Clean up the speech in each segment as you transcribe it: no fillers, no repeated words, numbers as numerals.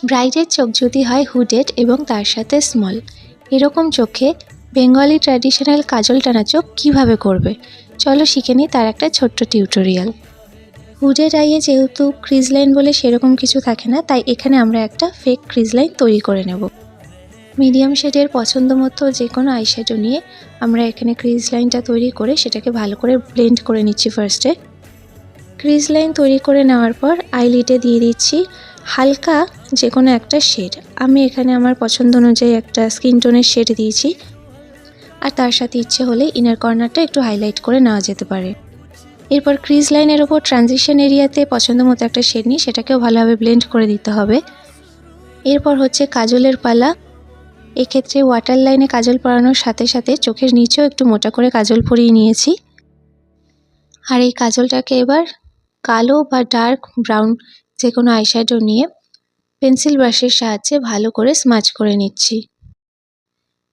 ব্রাইডের চোখ যদি হয় হুডেড এবং তার সাথে স্মল, এরকম চোখে বেঙ্গলি ট্র্যাডিশনাল কাজল টানা চোখ কীভাবে করবে চলো শিখে নিই তার একটা ছোট্ট টিউটোরিয়াল। হুডেড আইয়ে যেহেতু ক্রিজ লাইন বলে সেরকম কিছু থাকে না, তাই এখানে আমরা একটা ফেক ক্রিজ লাইন তৈরি করে নেব। মিডিয়াম শেডের পছন্দ মতো যে কোনো আইশ্যাডো নিয়ে আমরা এখানে ক্রিজ লাইনটা তৈরি করে সেটাকে ভালো করে ব্লেন্ড করে নিচ্ছি। ফার্স্টে ক্রিজ লাইন তৈরি করে নেওয়ার পর আইলিডে দিয়ে দিচ্ছি হালকা যে কোনো একটা শেড। আমি এখানে আমার পছন্দ অনুযায়ী একটা স্কিন টোনের শেড দিয়েছি, আর তার সাথে ইচ্ছে হলে ইনার কর্নারটা একটু হাইলাইট করে নেওয়া যেতে পারে। এরপর ক্রিজ লাইনের ওপর ট্রানজিশন এরিয়াতে পছন্দ মতো একটা শেড নিয়ে সেটাকেও ভালোভাবে ব্লেন্ড করে দিতে হবে। এরপর হচ্ছে কাজলের পালা। এক্ষেত্রে ওয়াটার লাইনে কাজল পরানোর সাথে সাথে চোখের নিচেও একটু মোটা করে কাজল পরিয়ে নিয়েছি। আর এই কাজলটাকে এবার কালো বা ডার্ক ব্রাউন যে কোনো আইশ্যাডো নিয়ে পেন্সিল ব্রাশের সাহায্যে ভালো করে স্মাচ করে নিচ্ছি।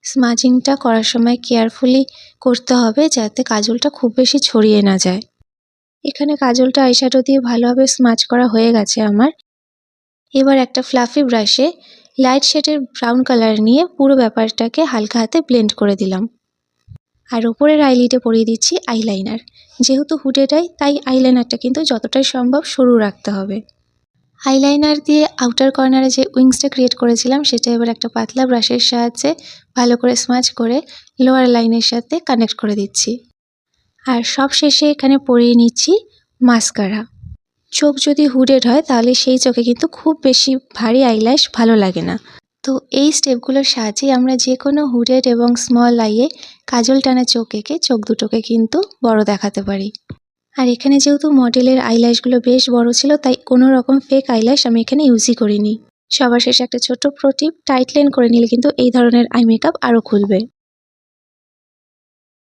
স্মাচিংটা করার সময় কেয়ারফুলি করতে হবে যাতে কাজলটা খুব বেশি ছড়িয়ে না যায়। এখানে কাজলটা আইশ্যাডো দিয়ে ভালোভাবে স্মাচ করা হয়ে গেছে আমার। এবার একটা ফ্লাফি ব্রাশে লাইট শেডের ব্রাউন কালার নিয়ে পুরো ব্যাপারটাকে হালকা হাতে ব্লেন্ড করে দিলাম। আর ওপরের আইলিডে পরিয়ে দিচ্ছি আইলাইনার। যেহেতু হুডেড আই তাই আইলাইনারটা কিন্তু যতটাই সম্ভব সরু রাখতে হবে। আইলাইনার দিয়ে আউটার কর্নারে যে উইংসটা ক্রিয়েট করেছিলাম সেটা এবার একটা পাতলা ব্রাশের সাহায্যে ভালো করে স্মাচ করে লোয়ার লাইনের সাথে কানেক্ট করে দিচ্ছি। আর সব শেষে এখানে পরিয়ে নিচ্ছি মাস্কারা। চোখ যদি হুডেড হয় তাহলে সেই চোখে কিন্তু খুব বেশি ভারী আইল্যাশ ভালো লাগে না। তো এই স্টেপগুলোর সাহায্যে আমরা যে কোনো হুডেড এবং স্মল আইয়ে কাজল টানা চোখ এঁকে চোখ দুটোকে কিন্তু বড় দেখাতে পারি। আর এখানে যেহেতু মডেলের আইল্যাশগুলো বেশ বড় ছিল তাই কোনো রকম ফেক আইল্যাশ আমি এখানে ইউজই করিনি। সবার শেষে একটা ছোট প্রো টিপ, টাইট লাইন করে নিলে কিন্তু এই ধরনের আই মেকআপ আরও খুলবে।